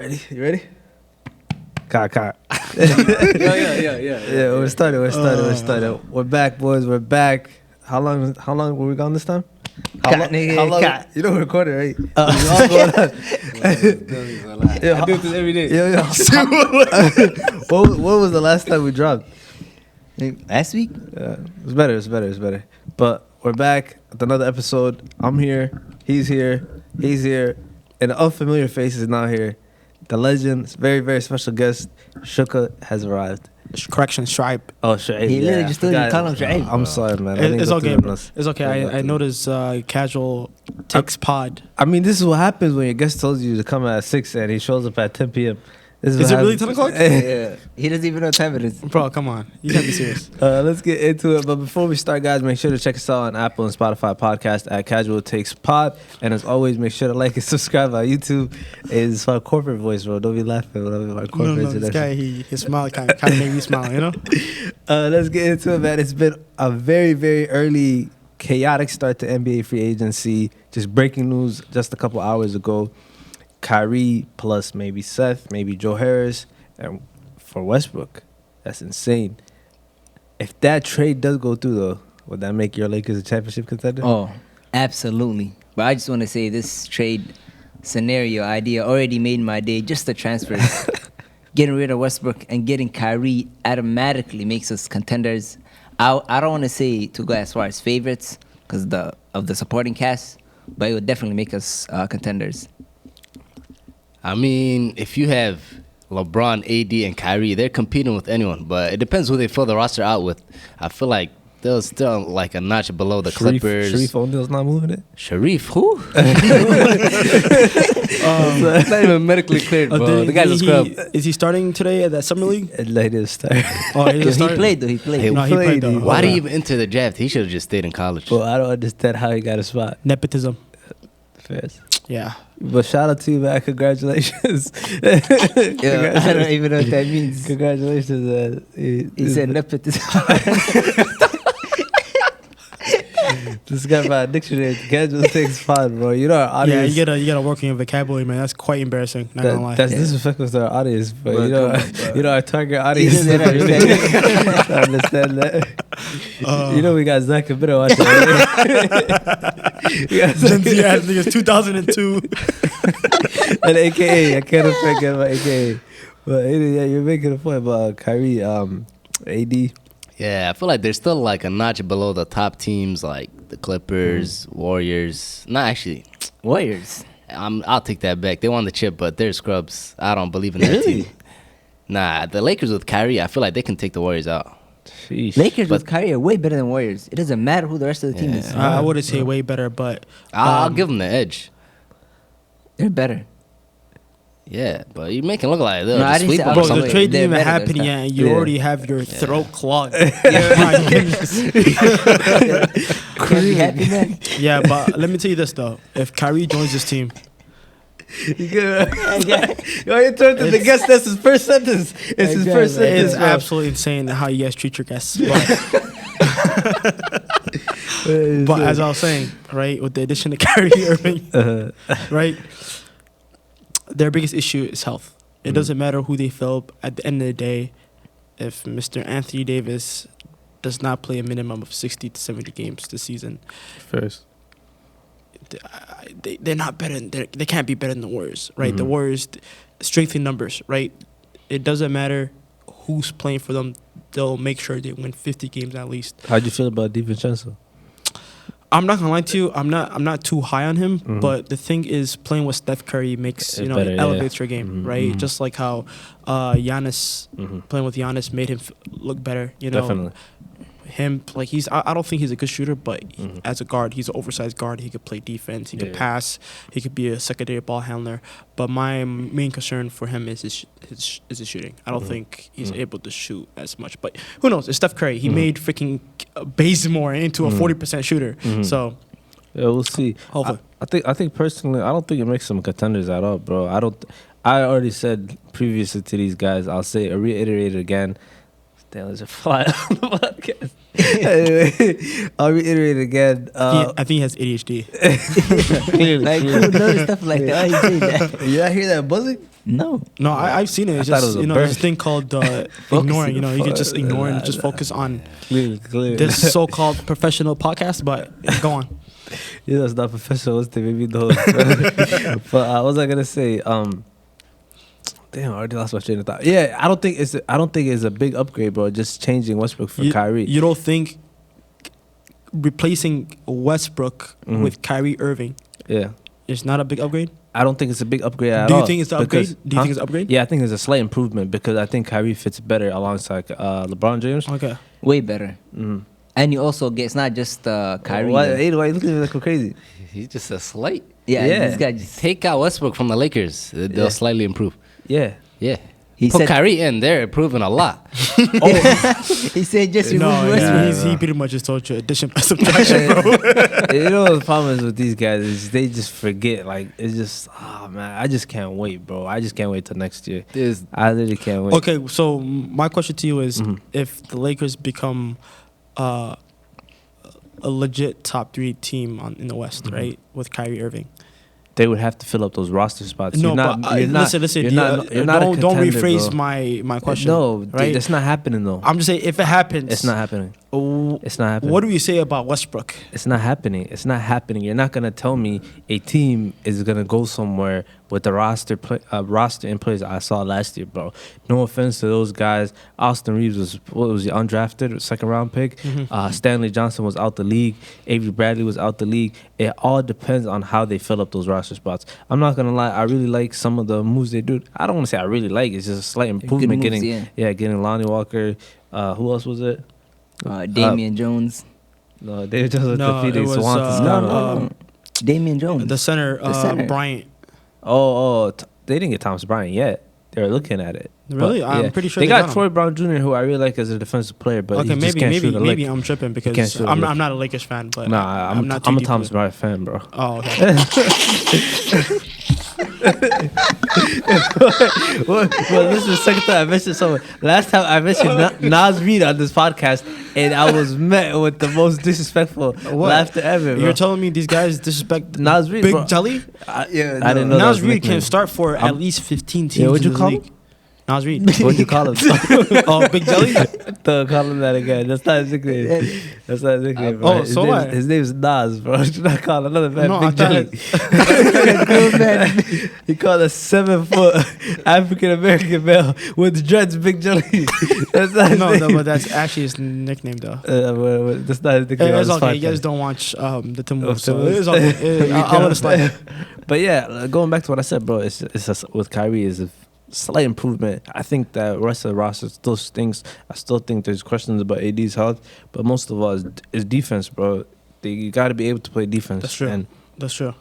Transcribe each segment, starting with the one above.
Ready? You ready? Cut. Yeah. We're starting. We're back, boys. We're back. How long were we gone this time? How long? You know we're recording, right? All going on. I do this every day. What was the last time we dropped? Last week? It was better. But we're back with another episode. I'm here. He's here. And the unfamiliar face is now here. The legend, very, very special guest, Shuka, has arrived. Correction, Stripe. Oh, Shuaib. He literally just told you to call him Shuaib. I'm sorry, man. It's okay, bro. It's okay. I noticed casual takes pod. I mean, this is what happens when your guest tells you to come at 6 and he shows up at 10 p.m. Is it really 10 o'clock? Yeah. He doesn't even know what time it is. Bro, come on. You can't be serious. Let's get into it. But before we start, guys, make sure to check us out on Apple and Spotify podcast at Casual Takes Pod. And as always, make sure to like and subscribe on YouTube. It's my corporate voice, bro. Don't be laughing when I'm my corporate No, this guy, his smile kind of made me smile, you know? Let's get into it, man. It's been a very, very early, chaotic start to NBA free agency. Just breaking news just a couple hours ago. Kyrie plus maybe Seth, maybe Joe Harris, and for Westbrook. That's insane. If that trade does go through, though, would that make your Lakers a championship contender? Oh, absolutely. But I just want to say this trade scenario idea already made my day. Just the transfers. Getting rid of Westbrook and getting Kyrie automatically makes us contenders. I don't want to say to go as far as favorites because of the supporting cast, but it would definitely make us contenders. I mean, if you have LeBron, AD, and Kyrie, they're competing with anyone. But it depends who they fill the roster out with. I feel like they're still like a notch below the Clippers. Sharif O'Neal's not moving it? Sharif, who? It's not even medically cleared, bro. The guy's a scrub. Is he starting today at that Summer League? He didn't start. Oh, he played, though. He played. No, he played, though. Why did he even enter the draft? He should have just stayed in college. Well, I don't understand how he got a spot. Nepotism. Fast. Yeah. But shout out to you, man. Congratulations. I don't even know what that means. Congratulations. He said nepotism. This guy by dictionary. Casual takes fun, bro. You know our audience. Yeah, you gotta work on your vocabulary, man. That's quite embarrassing. Not gonna lie. That's disrespectful to our audience, but you know our target audience. He doesn't understand that. You know we got Zach and Bitter watching. Gen Z ass niggas 2002. And AKA, I can't forget about AKA. But yeah, you're making a point about Kyrie, AD. Yeah, I feel like they're still like a notch below the top teams like the Clippers, Warriors. Not actually. Warriors. I'll take that back. They won the chip, but they're scrubs. I don't believe in that team. Nah, the Lakers with Kyrie, I feel like they can take the Warriors out. Sheesh. Lakers with Kyrie are way better than Warriors. It doesn't matter who the rest of the team is. I wouldn't say way better, but I'll give them the edge. They're better. Yeah, but you make it look like they'll No, I just didn't sweep say- them bro, or the something. trade They're didn't even better, happen that's yet, and you already have your throat clogged. Are you happy, man? Yeah, but let me tell you this though: if Kyrie joins this team, You turn to the guest. That's his first sentence. It's his first sentence. it's absolutely insane how you guys treat your guests. But as I was saying, right, with the addition of Kyrie Irving, right, their biggest issue is health. It doesn't matter who they fill. At the end of the day, if Mr. Anthony Davis does not play a minimum of 60 to 70 games this season, First. they're not better. They can't be better than the Warriors, right? The Warriors, strength in numbers, right? It doesn't matter who's playing for them. They'll make sure they win 50 games at least. How'd you feel about DiVincenzo? I'm not gonna lie to you. I'm not too high on him, but the thing is, playing with Steph Curry makes It's better, it elevates your game, right? Just like how Giannis playing with Giannis made him look better. You know, Definitely. him like I don't think he's a good shooter, but as a guard, he's an oversized guard. He could play defense. He could pass. He could be a secondary ball handler. But my main concern for him is his shooting. I don't think he's able to shoot as much. But who knows? It's Steph Curry. He made freaking Bazemore into a 40% shooter. So Yeah, we'll see. Hopefully. I think personally, I don't think it makes them contenders at all, bro. I already said previously to these guys. I'll reiterate it again. Damn, there's a fly on the podcast. Anyway, I'll reiterate again. I think he has ADHD. Like, who knows stuff like that? Why you say that? You not hear that buzzing? No. No, I've seen it. It's I thought just it was a there's bird. this thing called ignoring. You can just ignore and just focus on this so-called professional podcast. But go on. Yeah, that's not professional. What's the maybe those? But what was I gonna say? Damn, I already lost my train of thought. Yeah, I don't think it's a big upgrade, bro. Just changing Westbrook for Kyrie. You don't think replacing Westbrook with Kyrie Irving is not a big upgrade? I don't think it's a big upgrade at Do all. you think it's the upgrade? Do you think it's an upgrade? Yeah, I think it's a slight improvement because I think Kyrie fits better alongside LeBron James. Okay. Way better. Mm. And you also get, it's not just Kyrie. Why there. you looking at me like crazy? He's just a slight. Yeah, Yeah. this guy just. Take out Westbrook from the Lakers. They'll slightly improve. Yeah. Yeah. He Put said- Kyrie in. They're improving a lot. He said just remove No, Westbrook. he pretty much just told you addition by subtraction, bro. You know the problem is with these guys is they just forget. Like it's just, oh man, I just can't wait, bro. I just can't wait till next year. I literally can't wait. Okay, so my question to you is, if the Lakers become a legit top 3 team in the West, right, with Kyrie Irving, They would have to fill up those roster spots. no, You're not, but you're not, listen. You're not, you're not a don't contender, rephrase bro. my question. No, right? that's not happening though. I'm just saying if it happens, It's not happening. It's not happening. What do we say about Westbrook? It's not happening. It's not happening. You're not gonna tell me a team is gonna go somewhere with the roster in place I saw last year, bro. No offense to those guys. Austin Reeves was he, undrafted, second round pick. Stanley Johnson was out the league. Avery Bradley was out the league. It all depends on how they fill up those roster spots. I'm not gonna lie. I really like some of the moves they do. I don't want to say I really like. It's just a slight improvement. moves, Getting Lonnie Walker. Who else was it? Damian Jones. No, they just No, defeated it was, Swan No. Damian Jones. The center, Bryant. They didn't get Thomas Bryant yet. They're looking at it. Really? But, I'm pretty sure they they got got Troy him. Brown Jr., who I really like as a defensive player, but Okay, he just can't shoot a maybe lick. I'm tripping can't because shoot a I'm lick. not a Lakers fan, but Nah, I'm not a too Thomas deep. Bryant fan, bro. Oh, okay. Well, this is the second time I mentioned someone. Last time I mentioned Nas Reed on this podcast, and I was met with the most disrespectful laughter ever. Bro. You're telling me these guys disrespect Nas Reed, Big bro. Jelly? I didn't know that Nas was Reed nickname. can start for at least 15 teams. Yeah, what'd in you the call league. him? Nas Reed. What'd you call him? Oh, Big Jelly? Don't call him that again. That's not his nickname. That's not his nickname, bro. Oh, His so name- what? His name is Nas, bro. You should not call another man No, Big I thought Jelly. He called a 7-foot African American male with dreads Big Jelly. That's not his No, name. but that's actually his nickname, though. That's not his nickname. It's on this okay. You podcast. guys don't watch the Timberwolves, so Timberwolves. it's okay. I'll let it slide. But yeah, going back to what I said, bro, with Kyrie is a slight improvement. I think that rest of the roster still stinks. I still think there's questions about AD's health, but most of all is defense, bro. You got to be able to play defense. That's true. And That's true.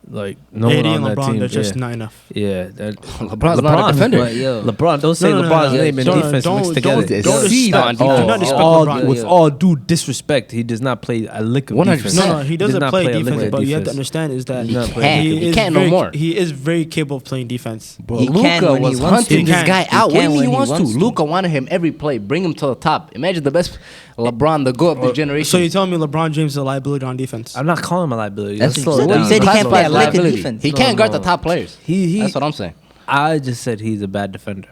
like no AD one on and that LeBron, team, they're just yeah. not enough. Yeah, LeBron's not a defender. But, yo, LeBron. Don't say No, no, LeBron's no, no. name and Don't- defense don't- mixed together. don't- don't Seed disrespect- on do defense. not disrespect All- LeBron. with all due disrespect, he does not play a lick of 100%. defense. No, he does doesn't not play a lick defense, of but you have to defense. understand is that He does not play can't. defense. He can't no very, more. He is very capable of playing defense. Bro, He can Luka when he was wants to. hunting He this can. guy He out. What do can you mean when he he wants to? wants to. Luka wanted him every play. Bring him to the top. Imagine the best LeBron, the GOAT of the generation. So you're telling me LeBron James is a liability on defense? I'm not calling him a liability. That's Let's what slow you down. said. You said he can't play a Classified lick of liability. defense. He No, can't guard no. the top players. He That's what I'm saying. I just said he's a bad defender.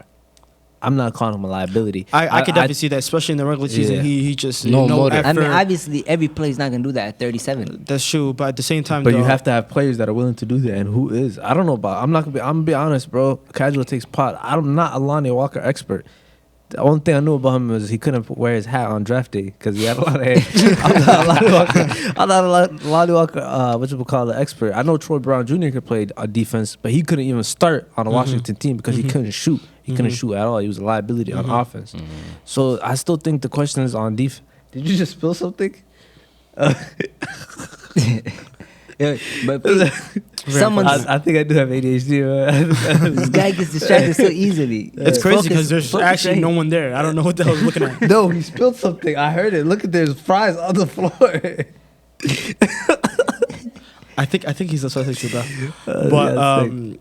I'm not calling him a liability. I could definitely see that, especially in the regular season. Yeah. He just No no motor. effort. I mean, obviously, every play's not gonna do that at 37. That's true, but at the same time, But though, you have to have players that are willing to do that, and who is? I don't know about. I'm gonna be honest, bro. Casual takes pot. I'm not a Lonnie Walker expert. The only thing I knew about him was he couldn't wear his hat on draft day because he had a lot of hair. I'm not a Lonnie Walker. I'm not a Lonnie Walker. What you would call an expert? I know Troy Brown Jr. could play defense, but he couldn't even start on a Washington team because he couldn't shoot. He couldn't shoot at all. He was a liability on offense. So I still think the question is on defense. Did you just spill something? Yeah, but someone's I think I do have ADHD. Man. this guy gets distracted so easily. it's crazy because there's Focus actually right. no one there. I don't know what the hell I was looking at. No, he spilled something. I heard it. Look at there's fries on the floor. I think he's a substitute, bro. Yeah, But sick.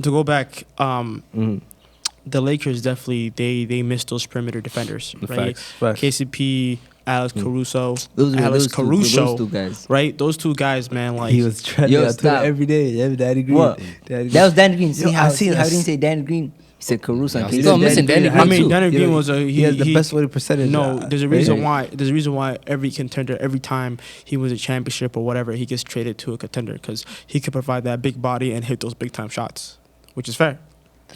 to go back, the Lakers definitely they missed those perimeter defenders, right? Facts. KCP, Alex Caruso, Those Alex Caruso, those two guys. right? Those two guys, man, like He was trending Yo, on Twitter stop. every day. Yeah, Danny Green. What? Danny That was Danny Green. Yo, See I how seen he a didn't say Danny Green? He said Caruso. Yeah, and I'm KD. still missing Danny I Green mean, too. Danny Green was he has the best winning percentage. No, there's a reason right? why. There's a reason why every contender, every time he wins a championship or whatever, he gets traded to a contender because he could provide that big body and hit those big time shots, which is fair.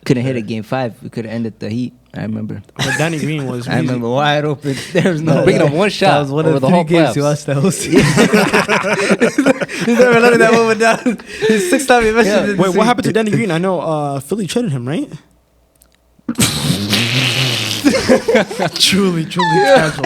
Couldn't hit a game 5. We could have ended the Heat. I remember. But Danny Green was. I remember wide open. There was no. Bringing up one That shot was one over of the the whole three games playoffs. you watched that whole season. He's never letting that woman down. His sixth time he mentioned Yeah. it. this Wait, what week. happened to Danny Green? I know Philly traded him, right? truly casual.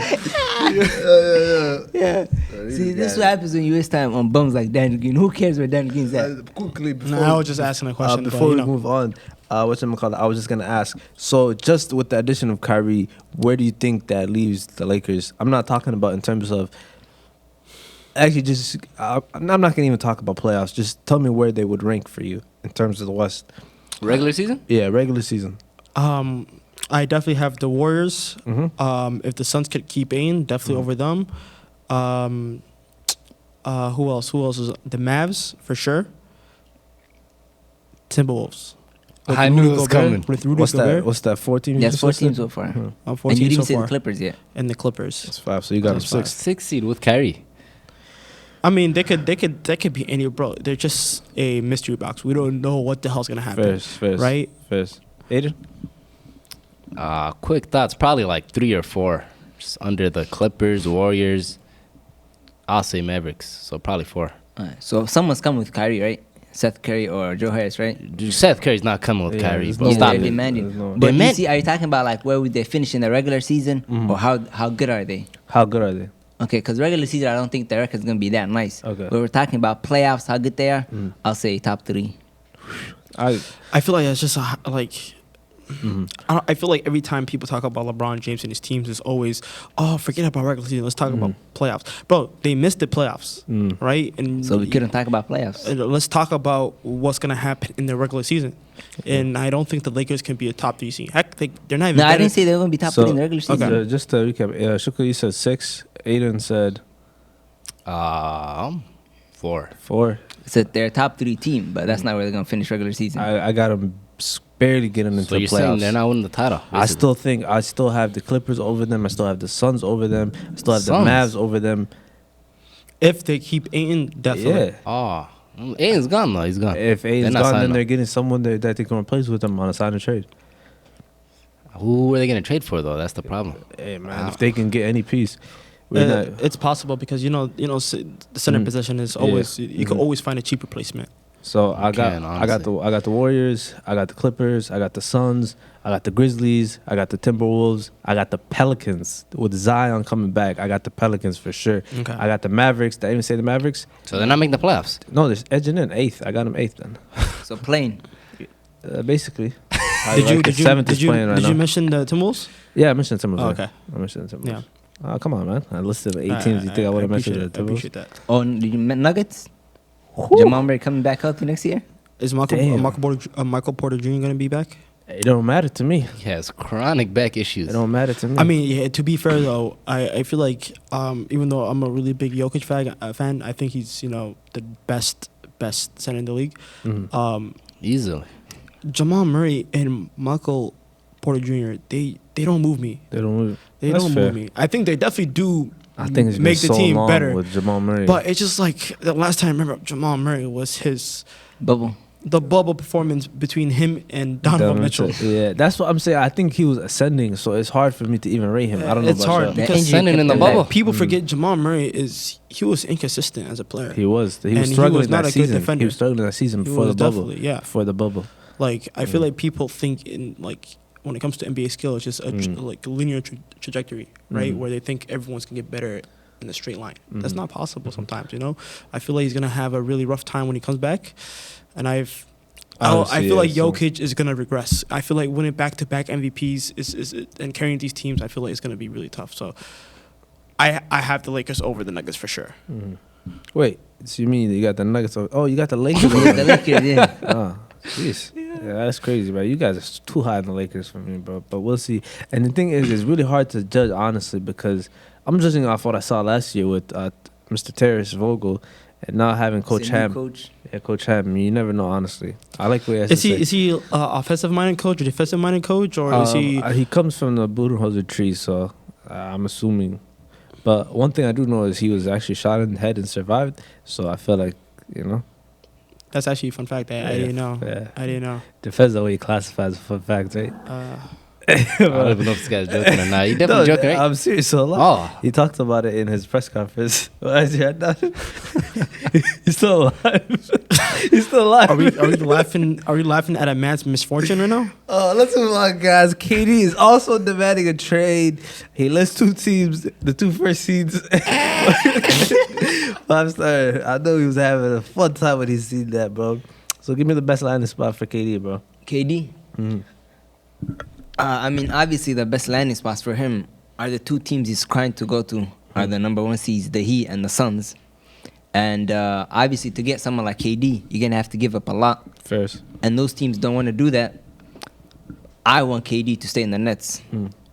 Yeah. See, this is what happens when you waste time on bums like Danny Green. Who cares where Danny Green's at? Quickly, before, No, I was just asking a question. before but, we you know. move on, whatchamacallit, I was just gonna ask. So, just with the addition of Kyrie, where do you think that leaves the Lakers? I'm not talking about in terms of. Actually, just I'm not gonna even talk about playoffs. Just tell me where they would rank for you in terms of the West. Regular season? Yeah, regular season. I definitely have the Warriors. Mm-hmm. If the Suns could keep Ain, definitely over them. Who else? Who else is the Mavs for sure? Timberwolves. With I knew Rudy it was Gobert- coming. With Rudy What's Gobert that? What's that? 14. Yes, 14 so far. Mhm. 14 And you didn't so see far. the Clippers yet. And the Clippers. It's 5. So you got them That's five. 6. 6 seed with Kyrie. I mean, that could be any, bro. They're just a mystery box. We don't know what the hell's gonna happen, First. right? First. Aiden. Quick thoughts, probably like 3 or 4. Just under the Clippers, Warriors. I'll say Mavericks, so probably 4. Alright, so someone's coming with Kyrie, right? Seth Curry or Joe Harris, right? Seth Curry's not coming with Yeah, Kyrie, there's but no Yeah, stop they're way. it. demanding. There's no- But They you see, are you talking about like where would they finish in the regular season, Mhm. or how good are they? How good are they? Okay, because regular season, I don't think the record's gonna be that nice. Okay. But we're talking about playoffs, how good they are. Mm. I'll say top 3. I feel like it's just like. Mhm. I feel like every time people talk about LeBron James and his teams, it's always, oh, forget about regular season. Let's talk about playoffs, bro. They missed the playoffs, Mm. right? And So we couldn't talk about playoffs. let's talk about what's gonna happen in the regular season. And I don't think the Lakers can be a top 3 seed. Heck, they're not even. No, I better- didn't say they were gonna be top 3 in the regular season. Okay. Just to recap, Shukla, you said 6. Aiden said 4. 4. So they're a top 3 team, but that's not where they're gonna finish regular season. I got them barely getting into So the you're saying playoffs. they're not winning the title? I still think I still have the Clippers over them. I still have the Suns over them. I still have Suns? the Mavs over them. If they keep Ayton, definitely. Yeah. Oh, Aiden's gone though. He's gone. If They're Aiden's not gone, then signing they're him. getting someone that they can replace with them on a sign and trade. Who are they gonna trade for though? That's the problem. Hey man, Wow. if they can get any piece, we're not. It's possible because the center Mm. position is Yeah. always you can Mhm. always find a cheap replacement. So I can, got the Warriors, I got the Clippers, I got the Suns, I got the Grizzlies, I got the Timberwolves, I got the Pelicans with Zion coming back. I got the Pelicans for sure. Okay. I got the Mavericks. Did I even say the Mavericks? So they're not making the playoffs. No, they're edging in 8th. I got them 8th then. So plain. Basically. Did you playing right now. mention the Timberwolves? Yeah, I mentioned the Timberwolves. Oh, yeah. okay. I mentioned the Timberwolves. Yeah. Oh, come on, man. I listed 8 teams. You think I would have mentioned the I Timberwolves? appreciate that. Oh, and you meant Nuggets? Jamal Murray coming back healthy next year? Is Damn. Michael Porter Jr. going to be back? It don't matter to me. He has chronic back issues. It don't matter to me. I mean, yeah, to be fair though, I feel like even though I'm a really big Jokic fan, I think he's the best center in the league. Mhm. Easily. Jamal Murray and Michael Porter Jr. They don't move me. they don't move. They That's don't fair. move me. I think they definitely do. I think it's make been the so team long better. with Jamal Murray. But it's just like the last time I remember Jamal Murray was Bubble. the bubble performance between him and Donovan Mitchell. Yeah, that's what I'm saying. I think he was ascending, so it's hard for me to even rate him. I don't know. It's about hard y'all. because That injury sending kept in the him bubble. back. people forget Jamal Murray he was inconsistent as a player. He was. He And was he struggling was not that a good season. defender. He was struggling that season He before the was bubble. definitely, yeah. Before the bubble. Like I feel like people think in like when it comes to NBA skill, it's just a like a linear trajectory, right? Mhm. Where they think everyone's gonna get better in a straight line. That's Mhm. not possible sometimes. I feel like he's gonna have a really rough time when he comes back, and I feel like Jokic is gonna regress. I feel like winning back-to-back MVPs is and carrying these teams. I feel like it's gonna be really tough. So, I have the Lakers over the Nuggets for sure. Mhm. Wait, so you mean you got the Nuggets? Oh, you got the Lakers. Yeah, the Lakers, yeah. Oh, jeez. Yeah, that's crazy, bro. You guys are too high on the Lakers for me, bro. But we'll see. And the thing is, it's really hard to judge honestly because I'm judging off what I saw last year with Mr. Terrace Vogel, and now having Coach It's a new Ham. coach. Yeah, Coach Ham. You never know, honestly. I like what he has Is to he say. is he offensive minded coach or defensive minded coach, or is he? He comes from the Budenholzer tree, so I'm assuming. But one thing I do know is he was actually shot in the head and survived. So I feel like, you know. That's actually a fun fact that I didn't know. Yeah. I didn't know. Depends on what he classifies as a fun fact, right? I don't even know if this guy's joking or not. You definitely joking, right? I'm serious. So Oh, he talked about it in his press conference. Why is he not? He's still alive. He's still alive. Are we laughing? Are we laughing at a man's misfortune right now? Oh, let's move on, guys. KD is also demanding a trade. He lists two teams, the two first seeds. 5-star. I know he was having a fun time when he seen that, bro. So give me the best landing spot for KD, bro. KD. I mean, obviously, the best landing spots for him are the two teams he's trying to go to. Are the number one seeds, the Heat and the Suns. And obviously, to get someone like KD, you're gonna have to give up a lot. First. And those teams don't want to do that. I want KD to stay in the Nets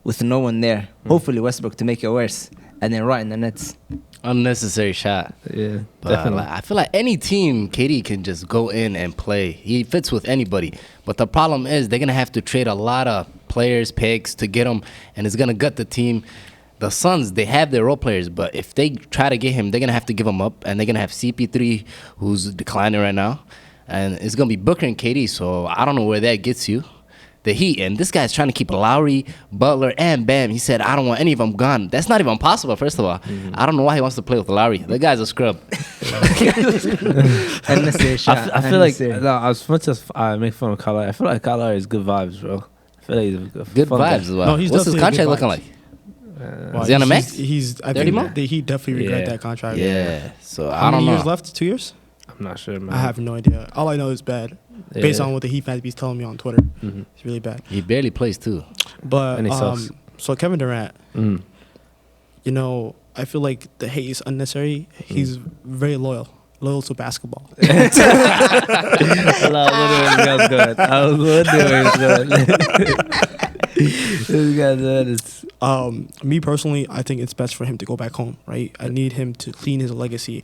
with no one there. Hopefully, Westbrook to make it worse, and then right in the Nets. unnecessary shot. Yeah, But definitely. like, I feel like any team, KD can just go in and play. He fits with anybody. But the problem is they're going to have to trade a lot of players, picks to get him, and it's going to gut the team. The Suns, they have their role players, but if they try to get him, they're going to have to give him up, and they're going to have CP3, who's declining right now, and it's going to be Booker and KD, so I don't know where that gets you. The Heat, and this guy's trying to keep Lowry, Butler, and Bam. He said, I don't want any of them gone. That's not even possible, first of all. I don't know why he wants to play with Lowry. The guy's a scrub. Unnecessary shot. I feel like Unnecessary. no, as much as I make fun of Kyrie, I feel like Kyrie is good vibes, bro. I feel like he's a Good fun guy. vibes as well. No, he's What's his definitely a contract good looking vibes. like? Wow, Is he on a max? He's I 30 think more? he definitely regret Yeah. that contract. Yeah. So How I don't many know. years left? 2 years? I'm not sure, man. I have no idea. All I know is bad. Yeah. Based on what the Heat fans be telling me on Twitter, Mhm. it's really bad. He barely plays too. But And he sucks. so Kevin Durant, Mm. you know, I feel like the hate is unnecessary. He's very loyal to basketball. I was wondering where he was going. I was wondering where he was going. This guy, man, is Me personally, I think it's best for him to go back home. Right? I need him to clean his legacy.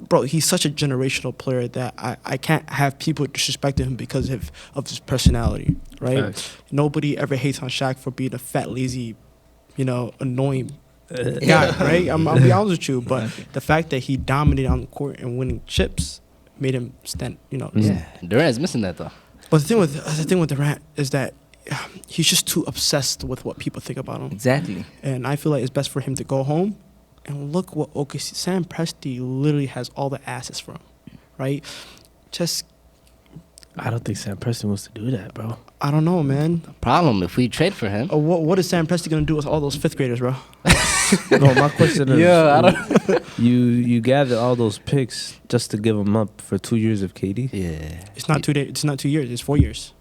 Bro, he's such a generational player that I can't have people disrespecting him because of his personality, right? Facts. Nobody ever hates on Shaq for being a fat, lazy, annoying guy, right? I'm be honest with you, but the fact that he dominated on the court and winning chips made him stand, Yeah. Durant's missing that though. But the thing with Durant is that he's just too obsessed with what people think about him, Exactly. and I feel like it's best for him to go home. And look what OKC, Sam Presti literally has all the assets for him, right? Just, I don't think Sam Preston wants to do that, bro. I don't know, man. Problem if we trade for him. What is Sam Presti going to do with all those fifth graders, bro? No, my question is, Yeah, I don't. you gather all those picks just to give them up for 2 years of KD? Yeah. It's not 2 days. It's not 2 years. It's 4 years.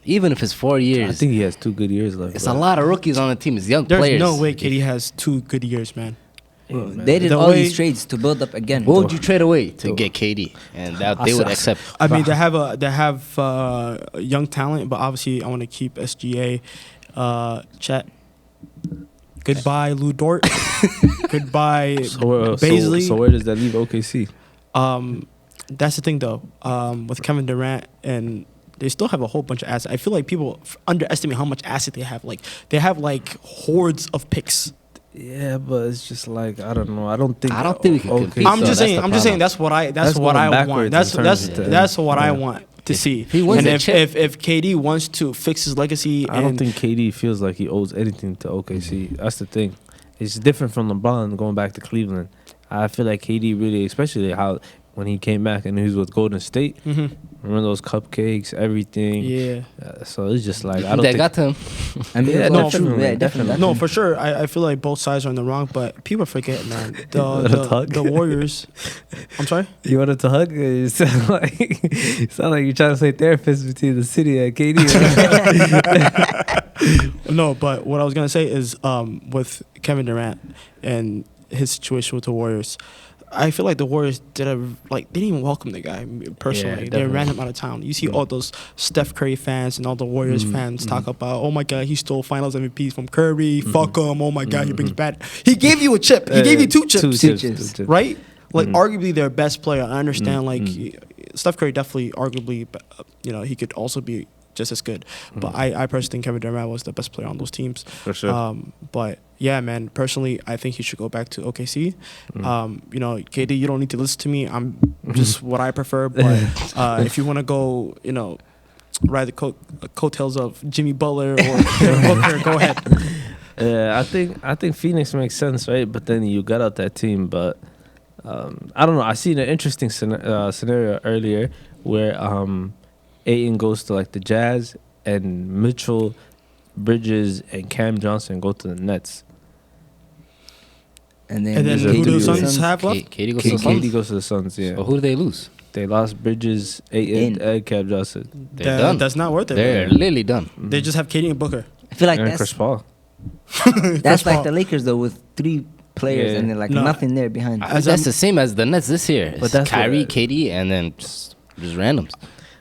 Even if it's 4 years, I think he has 2 good years left. it's bro. a lot of rookies on the team. It's young There's players. no way KD has 2 good years, man. Hey, man. They did The all way- these trades to build up again. What would you trade away to get KD? And that they would accept. I mean, they have young talent, but obviously I want to keep SGA. Chet. Goodbye, Lou Dort. Goodbye, Baisley. So where does that leave OKC? That's the thing, though. With Kevin Durant, and they still have a whole bunch of assets. I feel like people underestimate how much asset they have. Like they have like hordes of picks. Yeah, but it's just like I don't know. I don't think we can compete. I'm So just that's saying. the I'm just saying. problem. That's what I going want. backwards in terms of- That's what I Yeah. want to see. he wins And a if, chip- if KD wants to fix his legacy, I don't and think KD feels like he owes anything to OKC. That's the thing. It's different from LeBron going back to Cleveland. I feel like KD really, especially how when he came back and he was with Golden State. Mhm. Remember those cupcakes, everything. Yeah. So it's just like I don't That think. got to him. I mean, Yeah, well, no, true. definitely, Yeah, definitely. No, for sure. I feel like both sides are in the wrong, but people forget, man. Little hug. The Warriors. I'm sorry. You wanted to hug? You sound like you're trying to play therapist between the city and KD. No, but what I was gonna say is with Kevin Durant and his situation with the Warriors, I feel like the Warriors they didn't even welcome the guy personally. They definitely. ran him out of town. You see all those Steph Curry fans and all the Warriors fans talk about, oh my God, he stole Finals MVPs from Curry. Fuck him. Oh my God, he brings bad. He gave you a chip. He gave you two chips. Two chips. Right? Like arguably their best player. I understand. Like Steph Curry definitely, arguably, he could also be just as good. But I personally think Kevin Durant was the best player on those teams. For sure. But yeah, man, personally, I think he should go back to OKC. KD, you don't need to listen to me. I'm just what I prefer. But if you want to go, ride the coattails of Jimmy Butler or Booker, go ahead. Yeah, I think Phoenix makes sense, right? But then you got out that team. But I don't know. I seen an interesting scenario earlier where Ayton goes to like the Jazz and Mitchell, Bridges, and Cam Johnson go to the Nets. And then who do the Suns have left? KD goes to the Suns. KD goes to the Suns, yeah. So who do they lose? They lost Bridges, Ayton, and Cam Johnson. They're done. That's not worth it. They're literally done. They just have KD and Booker. I feel like And that's Chris Paul. that's Paul. like the Lakers though, with 3 players Yeah. and then like No. nothing there behind. That's the same as the Nets this year. But It's that's Kyrie, what- KD, and then just randoms.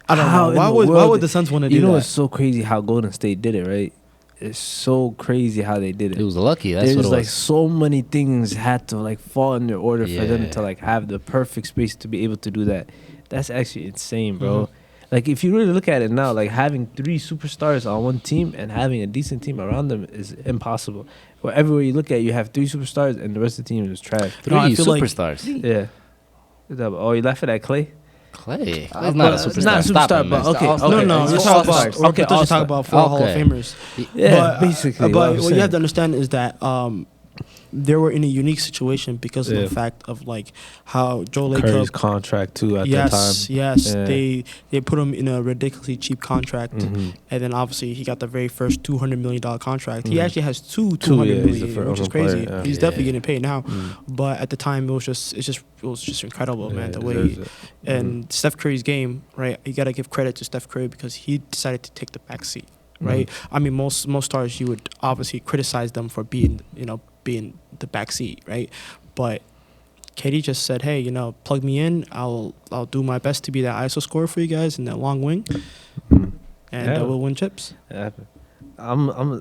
I don't How know. Why in the would world the Suns want to do You know, that? it's so crazy how Golden State did it, right? It's so crazy how they did it. It was lucky. That's There's what it like was. so many things had to like fall in their order for them Yeah. to like have the perfect space to be able to do that. That's actually insane, bro. Mhm. Like if you really look at it now, like having 3 superstars on one team and having a decent team around them is impossible. Where everywhere you look at, you have 3 superstars and the rest of the team is trash. 3 I feel like- superstars. Yeah. Oh, you laughing at Clay? Clay. Uh, Clay's not a but- superstar. not a Stop superstar, him, but man. okay, All-star. No, okay. no, It's you're all talking about stars. okay, all talking about 4 Hall of Okay. Famers. Yeah, But, basically. But what you have to understand is that they were in a unique situation because of Yeah. the fact of like how Joe Curry's Lacob. contract too at that time. Yes, Yeah. they put him in a ridiculously cheap contract, Mhm. and then obviously he got the very first $200 million contract. He Mhm. actually has two Two, yeah, 200 he's the million, first which is player, crazy. yeah. He's Yeah. definitely getting paid now, Mm. but at the time it was just incredible, man. Yeah, The way deserves it. and Steph Curry's game, right? You got to give credit to Steph Curry because he decided to take the back seat, right? I mean, most stars you would obviously criticize them for being the back seat, right? But KD just said, "Hey, plug me in. I'll do my best to be that ISO scorer for you guys in that long wing, Mhm. and Yeah. we'll win chips." Yeah.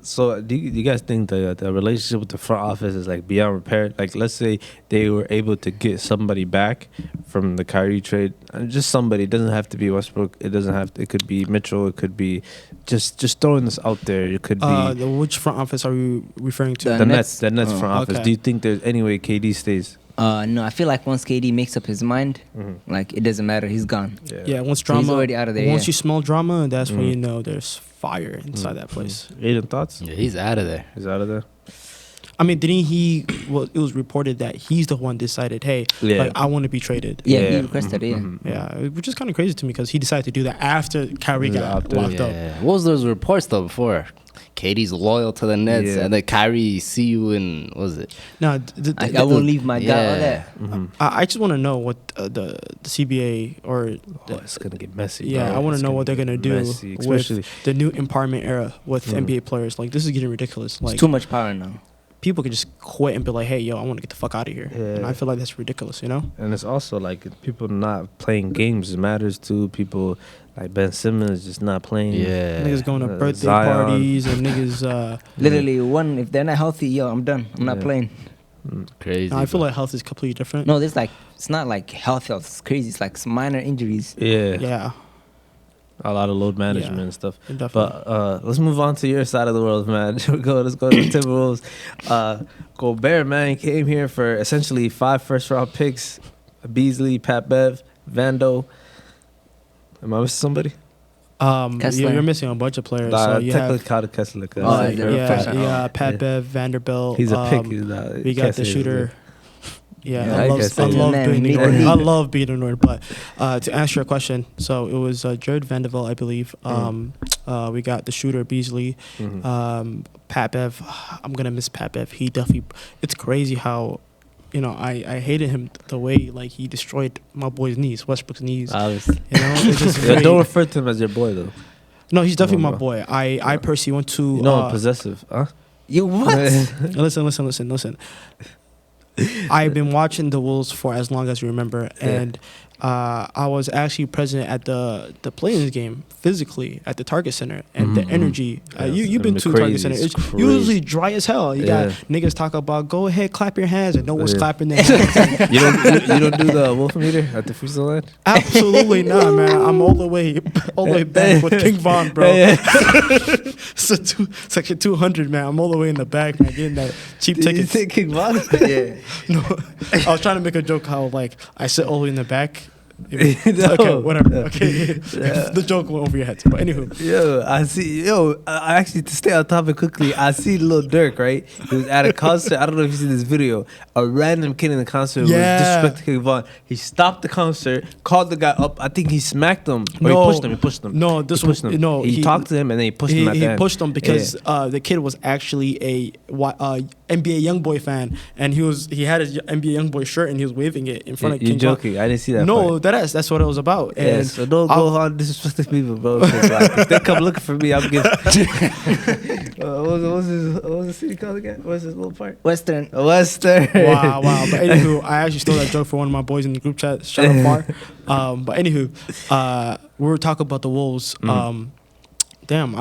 So do you guys think the relationship with the front office is like beyond repair? Like, let's say they were able to get somebody back from the Kyrie trade, just somebody. It doesn't have to be Westbrook. It doesn't have to. It could be Mitchell. It could be just throwing this out there. It could be Which front office are you referring to? the Nets. The Nets Oh, front office. okay. Do you think there's any way KD stays? No, I feel like once KD makes up his mind, like it doesn't matter, he's gone. Yeah, once So drama. he's already out of there, Once yeah. you smell drama, that's when Mhm. you know there's fire inside that place. Aiden, thoughts? Yeah, he's out of there. He's out of there. I mean, didn't he? Well, it was reported that he's the one decided, "Hey, Yeah. like, I want to be traded." Yeah, he requested it, yeah. Yeah, which is kind of crazy to me because he decided to do that after Kyrie Yeah, got after- locked up. Yeah. What was those reports though before? KD's loyal to the Nets, Yeah. and then Kyrie see you in what was it? No, I won't leave my guy. All that. I just want to know what the CBA or Oh, it's gonna get messy. yeah, bro. I want It's to know what they're get gonna do messy, especially with the new empowerment era with NBA players. Like this is getting ridiculous. Like It's too much power now. people can just quit and be like, "Hey, yo, I want to get the fuck out of here," and Yeah. I feel like that's ridiculous. You know? And it's also like people not playing games. It matters too. People like Ben Simmons just not playing. Yeah. Niggas going to birthday Zion. parties and niggas. Literally, if they're not healthy, yo, I'm done. I'm not Yeah. playing. Crazy. I feel bro. like health is completely different. No, there's like, it's not like health. It's crazy. It's like some minor injuries. Yeah. Yeah, A lot of load management Yeah. and stuff. definitely. But let's move on to your side of the world, man. Let's go to the Timberwolves. Gobert, man, came here for essentially 5 first-round picks: Beasley, Pat Bev, Vando. Am I missing somebody? Kessler. You're missing a bunch of players. So you technically, have Kyle Kessler. Oh, yeah, yeah, first round. yeah, Pat Yeah. Bev, Vanderbilt. He's a pick. He's not, We got the shooter. Yeah, Yeah, I I love, guess I so. love Man, being we made the ignored. league. I love being ignored. But to answer your question, so it was Jared Vanderbilt, I believe. We got the shooter Beasley, Pat Bev. I'm gonna miss Pat Bev. He definitely. It's crazy how, I hated him the way like he destroyed my boy's knees, Westbrook's knees. Obviously. It's just Yeah, very- don't refer to him as your boy, though. No, he's definitely No, my bro. boy. I personally went to. You know I'm possessive, huh? You what? Listen. I've been watching the Wolves for as long as you remember, and I was actually present at the play-ins game physically at the Target Center, and the energy. You've been to Target Center. It's usually dry as hell. You got niggas talk about go ahead, clap your hands, and no one's clapping their hands. You don't do the wolf meter at the freestyle line? Absolutely not, man. I'm all the way back with King Von, bro. So section 200, man. I'm all the way in the back, man, getting that cheap Did you tickets. say King Von? Yeah. No, I was trying to make a joke how like I sit all the way in the back. No. Okay, whatever. Okay, Yeah. the joke went over your head. But anywho, I actually, to stay on topic quickly, I see Lil Durk, right? He was at a concert. I don't know if you see this video. A random kid in the concert Yeah. was disrespecting King Von. He stopped the concert, called the guy up. I think he smacked him. Or No. he pushed him. No, this He pushed was- him. no, He he- talked to him and then he pushed him at the he end. pushed him because the kid was actually a NBA YoungBoy fan, and he had his NBA YoungBoy shirt and he was waving it in front of You're King Von. joking. I didn't see that No, part. that's what it was about. Yeah, And so don't go on disrespecting people, bro. 'Cause, like, if they come looking for me, I'm giving. What was the city called again? What's this little part? Western. Western. wow. But anywho, I actually stole that joke for one of my boys in the group chat. Shout out Far. But anywho, we were talking about the Wolves. Damn,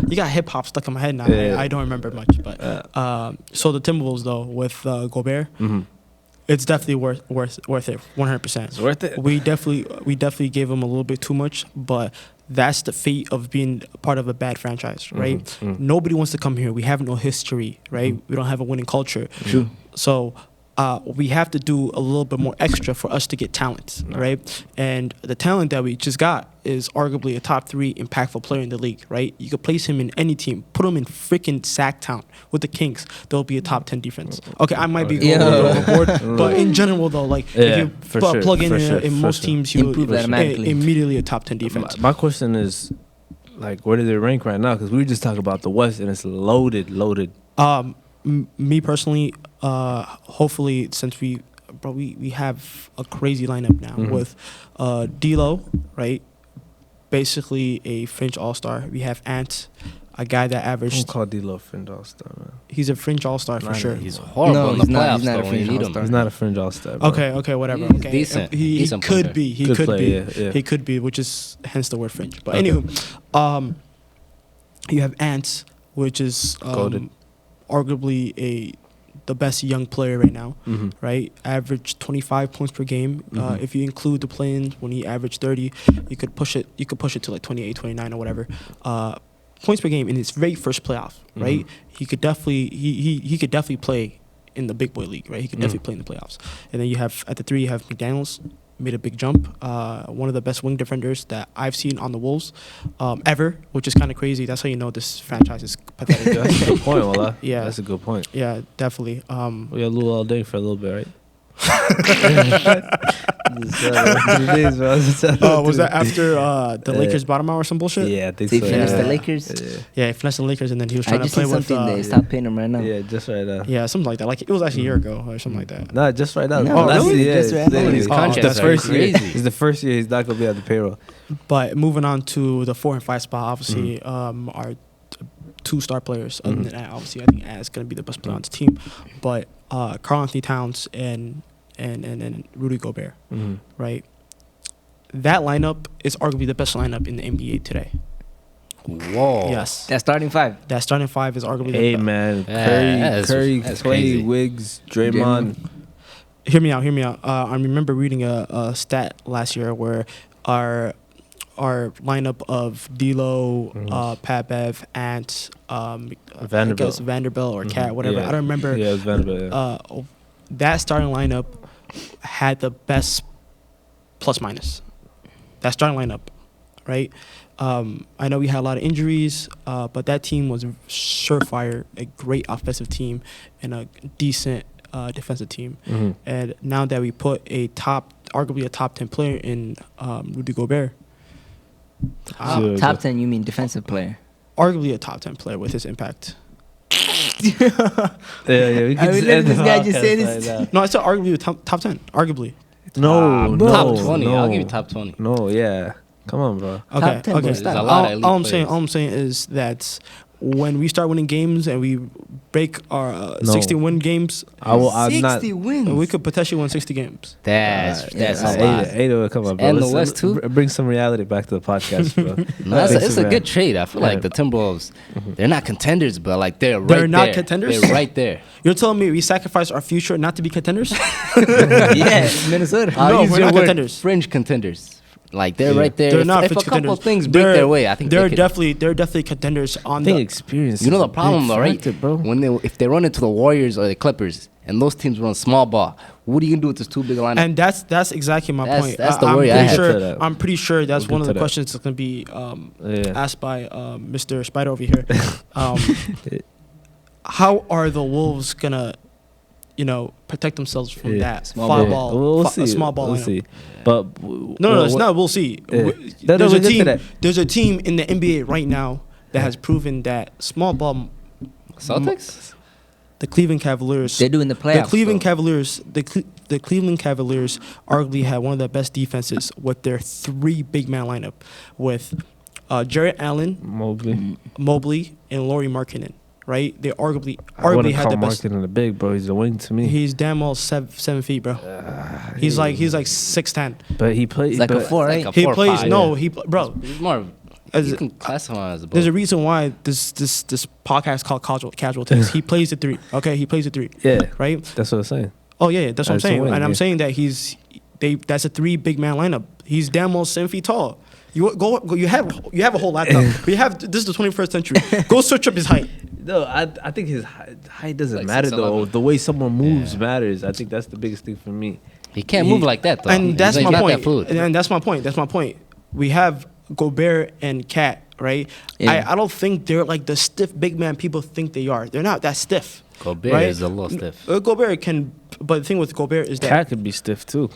you got hip hop stuck in my head now. Yeah. I don't remember much, but so the Timberwolves though with Gobert, it's definitely worth it, 100%. It's worth it. We definitely gave him a little bit too much, but that's the fate of being part of a bad franchise, right? Nobody wants to come here. We have no history, right? We don't have a winning culture. True. So we have to do a little bit more extra for us to get talent, right? And the talent that we just got is arguably a top 3 impactful player in the league, right? You could place him in any team, put him in freaking Sacktown with the Kings, there'll be a top 10 defense. Okay, I might be going a little overboard, but in general though, like if you plug in most teams, you Improve automatically. immediately a top 10 defense. My question is, like, where do they rank right now? Because we were just talking about the West, and it's loaded. Me personally, hopefully, since we have a crazy lineup now with D'Lo, right? Basically a fringe all-star. We have Ant, a guy that Don't averaged. call D-Lo fringe all-star, man. He's a fringe all-star for sure. He's horrible No, in the he's not. playoffs He's not a though when you fringe need him. all-star. He's not a fringe all-star, bro. Okay, whatever. He's Okay, decent. He Decent could player. be. He Good could player, be. yeah. He could be, which is hence the word fringe. But Okay. anywho, you have Ant, which is Goated. arguably the best young player right now, right? Averaged 25 points per game. If you include the play-ins when he averaged 30, you could push it to like 28, 29 or whatever. Points per game in his very first playoff, right? He could definitely he could definitely play in the big boy league, right? He could definitely play in the playoffs. And then you have at the 3 you have McDaniels, made a big jump. One of the best wing defenders that I've seen on the Wolves ever, which is kind of crazy. That's how you know this franchise is pathetic. That's a good point, Walla. Yeah. That's a good point. Yeah, definitely. We got Lou all day for a little bit, right? Was that after the Lakers bottom out or some bullshit? Yeah, I think They so. finished yeah. the Lakers. Yeah, he finessed the Lakers and then he was I trying to just play seen with. something they stopped paying him right now. Yeah, just right now. Yeah, something like that. Like it was actually a year ago or something like that. No, just right now. No, Last really? year, Just right now. exactly. His Oh, contract's It's the first year. crazy. It's the first year he's not gonna be on the payroll. But moving on to the 4 and 5 spot, obviously, our 2 star players. Other than that, obviously, I think Ad's gonna be the best player on the team. But Karl Anthony Towns and Rudy Gobert, right? That lineup is arguably the best lineup in the NBA today. Whoa. Yes, That starting 5. that starting 5 is arguably Hey the best. man, Yeah, Curry, that's Clay, crazy. Wiggs, Draymond. Hear me out. I remember reading a stat last year where our lineup of D'Lo, Pat Bev, Ant, Vanderbilt. I guess Vanderbilt or Cat, whatever. Yeah. I don't remember. Yeah, it was Vanderbilt. Yeah. That starting lineup had the best plus minus. That starting lineup, right? I know we had a lot of injuries, but that team was surefire, a great offensive team and a decent defensive team. And now that we put arguably a top 10 player in Rudy Gobert, So, Top 10, you mean defensive player? arguably a top 10 player with his impact. yeah, we I can would just let end the this guy just podcast say this. right now. No, I said arguably top 10. Arguably. No, no, Top 20. no. I'll give you top 20. No, yeah. Come on, bro. Okay. Top 10, okay. bro, stop. There's a lot of elite All I'm players. saying is that when we start winning games and we break our No. 60-win games, I'm not. 60 wins. we could potentially win 60 games. That's yeah, a lot. Ada, come on, bro. And the Let's- West, too? Bring some reality back to the podcast, bro. No, it's a man. good trade. I feel like the Timberwolves, they're not contenders, but like they're right They're not there. contenders? They're right there. You're telling me we sacrifice our future not to be contenders? Yeah, Minnesota. No, Use we're your not word, contenders. Fringe contenders. Like they're Yeah. right there. They're if, not if a fringe couple contenders. things break They're- their way, I think they're they could. definitely contenders I on think the. experience. You know is the a big problem, though, right? factor, bro. When if they run into the Warriors or the Clippers, and those teams run small ball, what are you gonna do with this too big a lineup? And that's exactly my That's- point. that's the I'm worry I pretty have. sure. To that. I'm pretty sure that's We'll one of get the to that. questions that's gonna be Yeah. asked by Mr. Spider over here. How are the Wolves gonna, protect themselves from that Small foul ball. ball, We'll a see. small ball We'll lineup? see. But No, it's not. We'll see. Yeah. No, There's we'll a get to team. that. There's a team in the NBA right now that has proven that small ball. Celtics? The Cleveland Cavaliers. They're doing the playoffs. The Cleveland though. Cavaliers. The Cleveland Cavaliers arguably had one of the best defenses with their 3 big man lineup, with Jarrett Allen, Mobley, and Lauri Markkanen. Right? They arguably had the best. in the big, bro. He's a wing to me. He's damn well 7 feet, bro. He's like 6'10". But he plays It's like a 4, right? Like a He 4 or plays 5. no. Bro. He's more. Of, As you a- can classify him as a. There's a ball. reason why this podcast called Casual Takes. He plays the 3. Okay, he plays the 3. Yeah, Right? that's what I'm saying. Oh yeah, that's what I'm That's a saying. wing, And I'm yeah. saying that that's a 3 big man lineup. He's damn well 7 feet tall. You go. You have a whole laptop. This is the 21st century. Go search up his height. No, I think his height doesn't Like matter 6'11". though. The way someone moves Yeah. matters. I think that's the biggest thing for me. He can't move like that though. And that's He's my not point. That fluid. And that's my point. That's my point. We have Gobert and Cat, right? Yeah. I don't think they're like the stiff big man people think they are. They're not that stiff. Gobert right? is a little stiff. Gobert can, but the thing with Gobert is that Cat could be stiff too.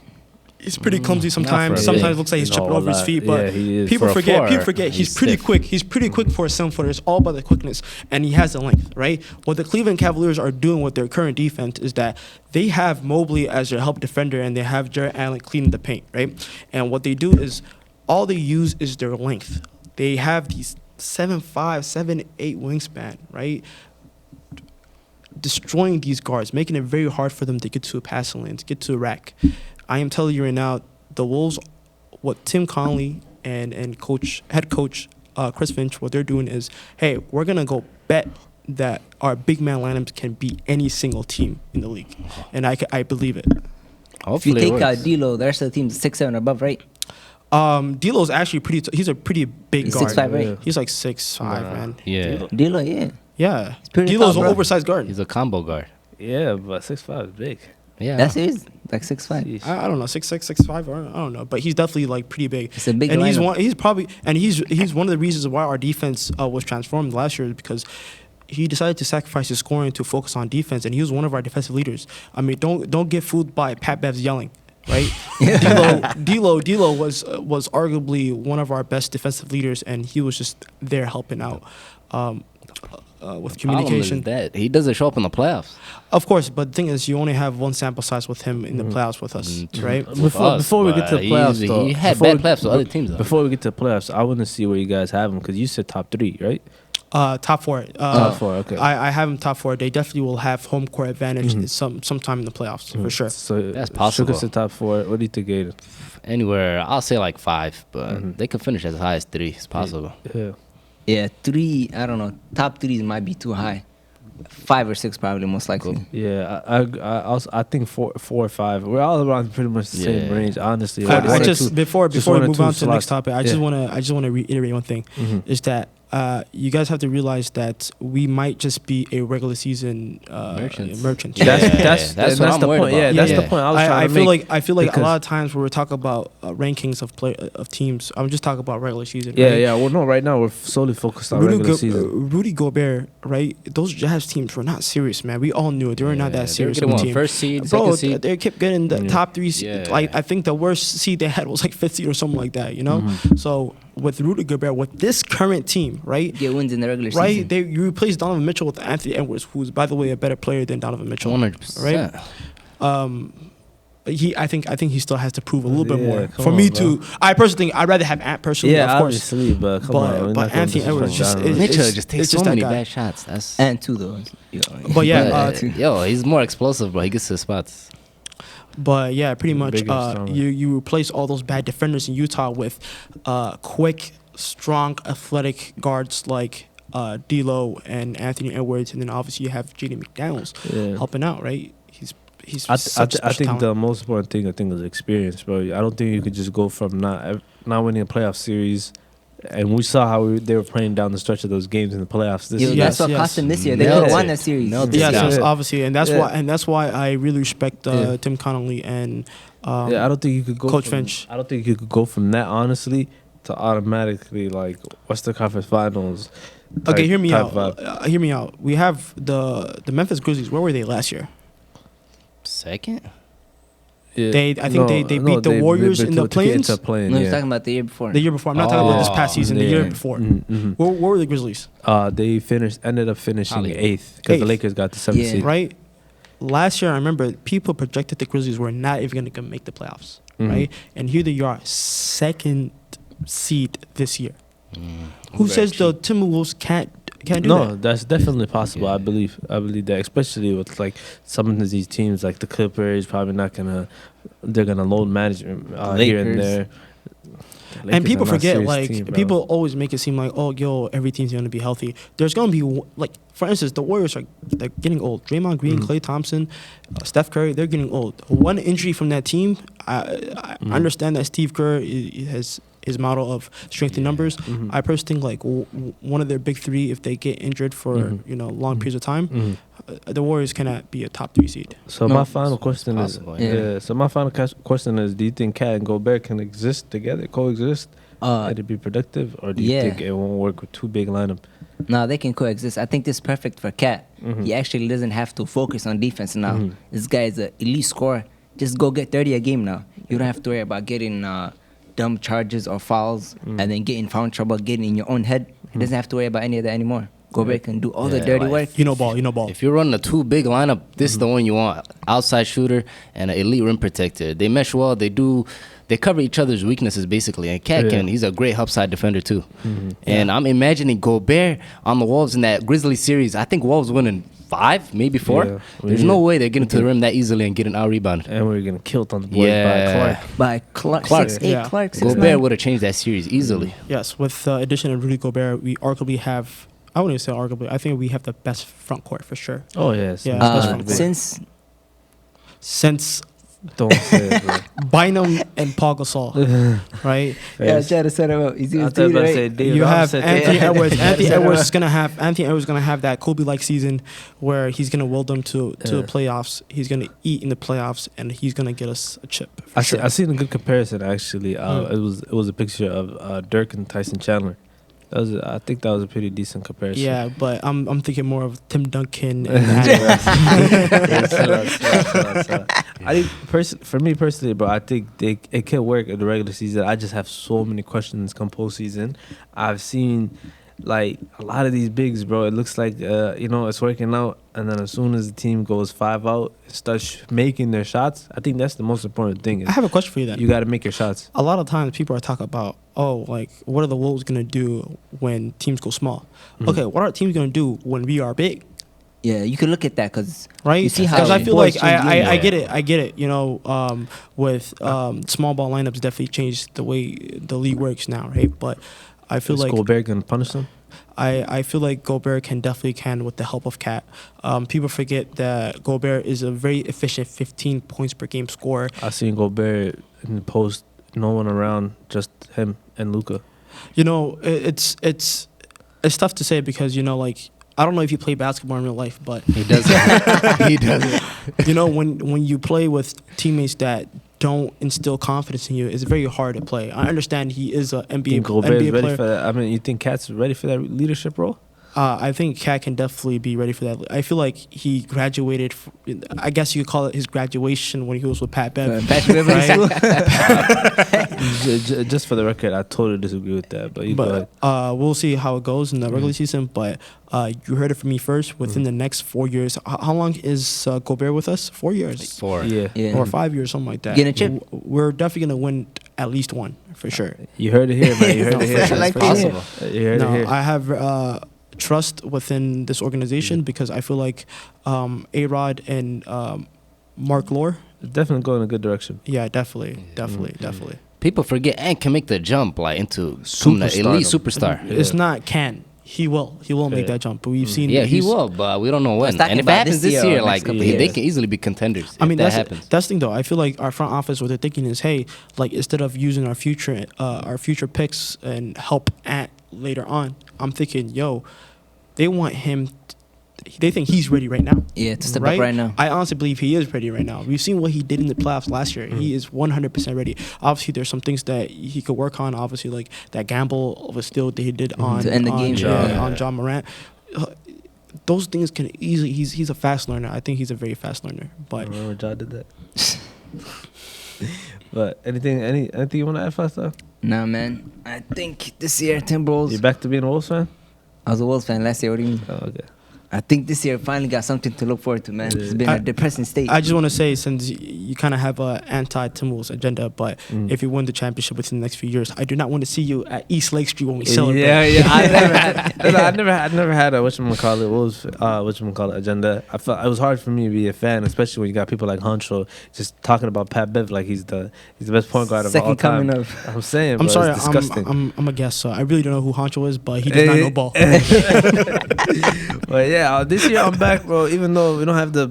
he's pretty clumsy for sometimes. a Sometimes big. looks like he's No, tripping over his that- feet. But yeah, he is. people For a forget. four, People forget. He's he's pretty stiff. quick. He's pretty quick for a 7-footer. It's all about the quickness, and he has the length, right? What the Cleveland Cavaliers are doing with their current defense is that they have Mobley as their help defender, and they have Jarrett Allen cleaning the paint, right? And what they do is all they use is their length. They have these 7'5", 7'8" wingspan, right? Destroying these guards, making it very hard for them to get to a passing lane, to get to a rack. I am telling you right now, the Wolves, what Tim Connelly and head coach Chris Finch, what they're doing is, hey, we're gonna go bet that our big man lineups can beat any single team in the league, and I believe it. If Hopefully you it take out works. D'Lo, the rest of the team's 6'7" above, right? D'Lo's actually he's a pretty big He's guard. 6'5", right? He's like 6'5", man. Yeah, D'Lo, yeah. Yeah, pretty D'Lo's tall, an bro. oversized guard. he's a combo guard. Yeah, but 6'5" is big. Yeah, That's it. Like 6'5". Sheesh. I don't know, 6'6", 6'5", or I don't know, but he's definitely like pretty big. It's a big and he's lineup. one. He's probably he's one of the reasons why our defense was transformed last year, because he decided to sacrifice his scoring to focus on defense, and he was one of our defensive leaders. I mean, don't get fooled by Pat Bev's yelling, right? D'Lo was arguably one of our best defensive leaders, and he was just there helping out with communication. Problem is that he doesn't show up in the playoffs. Of course, but the thing is, you only have one sample size with him in the playoffs with us, right? Before we get to the playoffs, though, he had before bad we- playoffs with other teams. Though. Before we get to the playoffs, I want to see where you guys have them because you said top 3, right? Top 4. Top 4, okay. I have them top 4. They definitely will have home court advantage sometime in the playoffs for sure. So That's possible. Shook us to top 4. What do you think, Aiden? Anywhere, I'll say like 5, but they could finish as high as 3. It's possible. Yeah. Yeah, 3, I don't know. Top 3s might be too high. 5 or 6 probably, most likely. Yeah, I think 4 or 5. We're all around pretty much the same Yeah. range, honestly. I One or just two- before just we one or move two on to the next slots. topic, I just want to reiterate one thing, is that you guys have to realize that we might just be a regular season Merchants. merchant. Yeah. That's That's what I'm the worried point. about. Yeah, that's Yeah. the point. I was trying I to feel make. like a because- lot of times when we talk about rankings of teams, I'm just talking about regular season. Yeah, right? yeah. Well, no, right now we're solely focused on regular season. Rudy Gobert, right? Those Jazz teams were not serious, man. We all knew it. They were not Yeah, that serious They of were a getting team. first seed, Bro, second seed. they kept getting the top 3 Yeah. Like I think the worst seed they had was like 5th seed or something like that, you know? So with Rudy Gobert, with this current team, right? Get wins in the regular Right? season. You replace Donovan Mitchell with Anthony Edwards, who's by the way a better player than Donovan Mitchell. 100%. Right? I think he still has to prove a little bit Yeah, more come for on, me bro. to. I personally think I'd rather have Ant personally, Yeah, of course. obviously, but come on. we're But not gonna Anthony Edwards disrespect just Donovan. it's- Mitchell just takes it's so just that many guy. bad shots. That's And two though. You know, But yeah, yo, he's more explosive, bro. He gets to the spots. But yeah, pretty much Bigger, stronger. you replace all those bad defenders in Utah with quick, strong, athletic guards like D'Lo and Anthony Edwards, and then obviously you have Jaden McDaniels Yeah. helping out, right? He's I such a I special think talent. the most important thing is experience, bro. I don't think you could just go from not winning a playoff series, and we saw how they were playing down the stretch of those games in the playoffs this Yo, year. that's what yes. cost them this year. They Nailed could have won it. that series. Nailed this Yes, year. yes, Yeah. obviously, and that's why I really respect Yeah. Tim Connolly and Yeah, I don't think you could go Coach from, Finch. I don't think you could go from that honestly to automatically like Western Conference Finals. Okay, type- hear me type out. vibe. Hear me out. We have the Memphis Grizzlies. Where were they last year? Second? Yeah. I think they beat the Warriors in the play-ins? play-in, No, yeah. he's talking about the year before. The year before. I'm not talking about this past Oh, season. The yeah. year before. Mhm. Where were the Grizzlies? They ended up finishing Probably 8th because the eighth. Lakers got the 7th Yeah. seed. Right. Last year, I remember people projected the Grizzlies were not even going to make the playoffs. Mhm. Right. And here they are, second seed this year. Mm. Who says the Timberwolves can't do No, that? that's definitely possible. Yeah. I believe that, especially with like some of these teams, like the Clippers, probably not gonna. They're gonna load management here and Lakers. there. The And Lakers people are not a forget, serious like, team, bro. people always make it seem like, oh, yo, everything's going to be healthy. There's going to be, like, for instance, the Warriors they're getting old. Draymond Green, Mhm. Klay Thompson, Steph Curry, they're getting old. One injury from that team, I Mhm. understand that Steve Kerr has his model of strength in numbers. Mhm. I personally think, like, one of their big three, if they get injured for, Mhm. long periods of time, Mhm. The Warriors cannot be a top 3 seed. So No. my final question is, possible, yeah. So my final question is, do you think Cat and Gobert can exist together, coexist, and it be productive, or do you yeah. think it won't work with two big lineup? No, they can coexist. I think this is perfect for Cat. Mhm. He actually doesn't have to focus on defense now. Mhm. This guy is an elite scorer. Just go get 30 a game now. You don't have to worry about getting dumb charges or fouls and then getting foul trouble, getting in your own head. He doesn't have to worry about any of that anymore. Gobert can do all the Yeah, dirty like- work. You know ball. If you're running a two big lineup, this is the one you want. Outside shooter and an elite rim protector. They mesh well. They cover each other's weaknesses basically. And Cat Yeah. he's a great help side defender too. Mhm. And I'm imagining Gobert on the Wolves in that Grizzlies series. I think Wolves winning 5, maybe 4. Yeah. There's Yeah. no way they're getting to the rim that easily and getting out rebounded. And we're getting killed on the board Yeah. by Clark. By Clark, Clark. 6'8", Yeah. Clark, 6'9". Gobert would have changed that series easily. Yes, with the addition of Rudy Gobert, we arguably have, I wouldn't say arguably, I think we have the best front court for sure. Oh yes. Yeah, That's that's not fine. debate. Since Since Don't say it, bro. Bynum and Paul Gasol, right? Yes. try to set him up. He's I thought about to say David You have Robinson. Anthony Edwards. Anthony Yeah. Edwards is gonna have that Kobe-like season where he's gonna will them to the Yeah. playoffs. He's gonna eat in the playoffs, and he's gonna get us a chip. For sure. I seen a good comparison actually. It was a picture of Dirk and Tyson Chandler. I think that was a pretty decent comparison. Yeah, but I'm thinking more of Tim Duncan. And I think for me personally, bro, I think it can work in the regular season. I just have so many questions come postseason. I've seen like a lot of these bigs, bro. It looks like it's working out, and then as soon as the team goes 5 out, starts making their shots. I think that's the most important thing. I have a question for you then. You got to make your shots. A lot of times people are talking about, like, what are the Wolves going to do when teams go small? Mhm. Okay, what are teams going to do when we are big, yeah, you can look at that because right? You see how Because I feel boards like change I games. get it. With small ball lineups definitely changed the way the league works now, right? But I feel Is like Gobert gonna punish them? I feel like Gobert can with the help of Cat. People forget that Gobert is a very efficient 15 points per game scorer. I seen Gobert in the post, no one around, just him and Luka. It's tough to say because like I don't know if you play basketball in real life, but He doesn't. He doesn't. when you play with teammates that don't instill confidence in you, it's very hard to play. I understand he is an You NBA, think Gobert is NBA ready player. for that? I mean, you think Cat's ready for that leadership role? I think Cat can definitely be ready for that. I feel like he graduated. I guess you could call it his graduation when he was with Pat Bev. Patrick Beverly School. Just for the record, I totally disagree with that. But you go ahead. We'll see how it goes in the regular season. But you heard it from me first. Within the next 4 years, how long is Gobert with us? 4 years. 4. Yeah. Or 5 years, something like that. Getting a chip. We're definitely gonna win at least one for sure. You heard it here, man. You heard it here. for sure. Like It's possible. You heard No, it here. I have trust within this organization because I feel like A-Rod and Mark Lore. It's definitely going in a good direction. Yeah, definitely. People forget Ant can make the jump like into becoming an elite superstar. Yeah. It's not can. He will make that jump. But we've seen. Yeah, he he's- will, but we don't know when. talking And if it about happens this this year or year, next like couple they years. can easily be contenders. I mean, if that that's happens. that's the thing though. I feel like our front office, what they're thinking is, hey, like instead of using our future picks and help at later on, I'm thinking, yo, they want him. They think he's ready right now. Yeah, to step up right now. I honestly believe he is ready right now. We've seen what he did in the playoffs last year. He is 100% ready. Obviously, there's some things that he could work on. Obviously, like that gamble of a steal that he did on To end the game. on John Morant. Those things can easily. He's a fast learner. I think he's a very fast learner. But Remember John did that. But anything you want to add, Fasta? Nah, man. I think this year Timberwolves. You back to being a Wolves fan? I was a Wolves fan last year. What do you mean? Oh, okay. I think this year finally got something to look forward to, man. It's been a depressing state. I just want to say, since you kind of have a anti-Timberwolves agenda, but if you win the championship within the next few years, I do not want to see you at East Lake Street when we celebrate. Yeah. I never had a whatchamacallit Wolves agenda. I felt it was hard for me to be a fan, especially when you got people like Honcho just talking about Pat Bev like he's the best point guard of all Second time. coming of. I'm saying, I'm bro, sorry, it's disgusting. I'm a guest, so I really don't know who Honcho is, but he does not know ball. But yeah, this year I'm back, bro. Even though we don't have the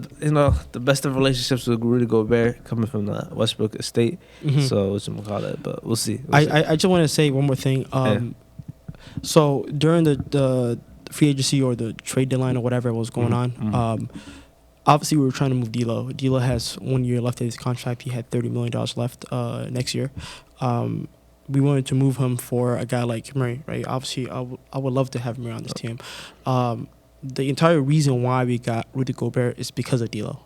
best of relationships with Rudy Gobert coming from the Westbrook estate, so whatchamacallit, but we'll see. I just want to say one more thing. So during the free agency or the trade deadline or whatever was going on, obviously we were trying to move D'Lo. D'Lo has 1 year left of his contract. He had $30 million left next year. We wanted to move him for a guy like Murray, right? Obviously, I would love to have Murray on this team. The entire reason why we got Rudy Gobert is because of D'Lo.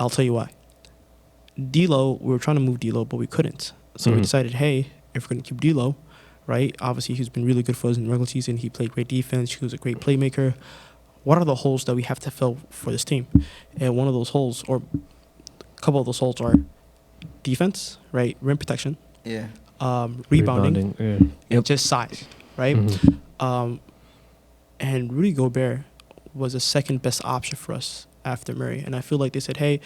I'll tell you why. D'Lo, we were trying to move D'Lo, but we couldn't. So we decided, hey, if we're going to keep D'Lo, right? Obviously, he's been really good for us in the regular season. He played great defense. He was a great playmaker. What are the holes that we have to fill for this team? And one of those holes, or a couple of those holes, are defense, right? Rim protection. Yeah. Rebounding. And just size, right? And Rudy Gobert was the second best option for us after Murray. And I feel like they said, hey,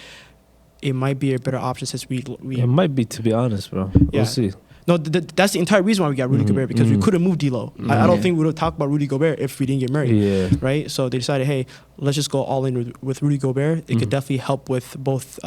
it might be a better option since we It might be, to be honest, bro. Yeah. We'll see. No, that's the entire reason why we got Rudy Gobert, because we couldn't move D'Lo. I don't think we would have talked about Rudy Gobert if we didn't get Murray. Yeah. Right? So they decided, hey, let's just go all in with Rudy Gobert. It could definitely help with both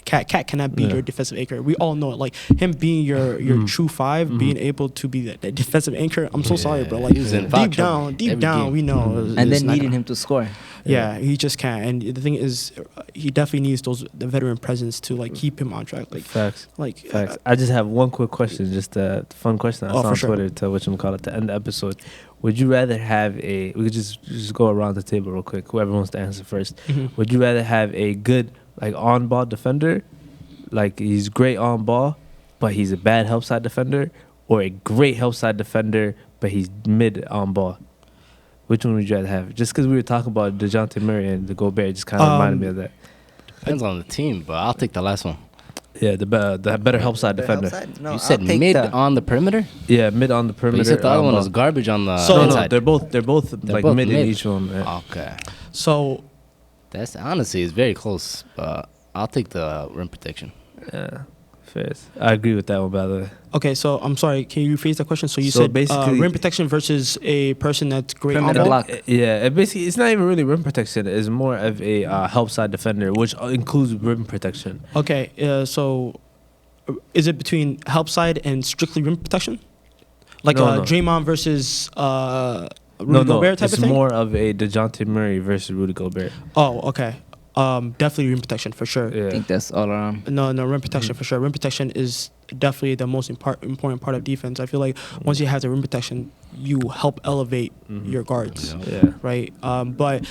Cat cannot be your defensive anchor. We all know it. Like him being your true five, being able to be that defensive anchor. I'm so sorry, bro. Like He was in foul trouble deep every down, game. we know. And it's then not needing gonna- him to score. Yeah, he just can't. And the thing is, he definitely needs the veteran presence to like keep him on track. Like Facts. Like Facts. I just have one quick question, just a fun question. I saw for on sure. Twitter to whatchamacallit to end the episode. Would you rather have we could just go around the table real quick, whoever wants to answer first. Would you rather have a good like on ball defender, like he's great on ball, but he's a bad help side defender, or a great help side defender, but he's mid on ball? Which one would you rather have? Just because we were talking about DeJounte Murray and the Gobert, it just kind of reminded me of that. Depends on the team, but I'll take the last one. Yeah, the better help side defender. No, You said mid on the perimeter? Yeah, mid on the But perimeter. you said the other one ball. was garbage on the So- No, inside. they're both like both mid in mid. each one. Yeah. Okay. so. That's honestly, it's very close. But I'll take the rim protection. Yeah, fair. I agree with that one, by the way. Okay, so I'm sorry. Can you rephrase that question? So you So said basically- rim protection versus a person that's great on Perimeter ball. block. Yeah, basically, it's not even really rim protection. It's more of a help side defender, which includes rim protection. Okay, so is it between help side and strictly rim protection? Like No, no. Draymond versus Rudy No, Gobert type it's of thing? more of a DeJounte Murray versus Rudy Gobert. Oh, okay. Definitely rim protection for sure. I Yeah, think that's all around. No, rim protection for sure. Rim protection is definitely the most important part of defense. I feel like once you have the rim protection, you help elevate your guards, right? But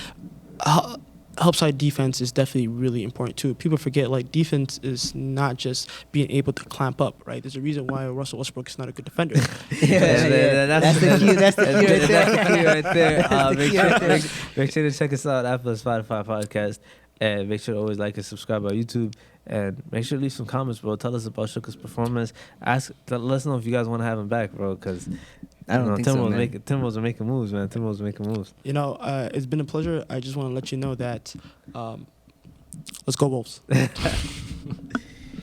help side defense is definitely really important too. People forget like defense is not just being able to clamp up, right? There's a reason why Russell Westbrook is not a good defender. That's the cue. That's the cue right there. That's the key right there. That's the key right there. Make sure to check us out at Apple Spotify podcast, and make sure to always like and subscribe on YouTube. And make sure to leave some comments, bro. Tell us about Shooka's performance. Let us know if you guys want to have him back, bro. Because I don't think so, man. Timberwolves are making moves, man. Timberwolves are making moves. You know, it's been a pleasure. I just want to let you know that let's go Wolves.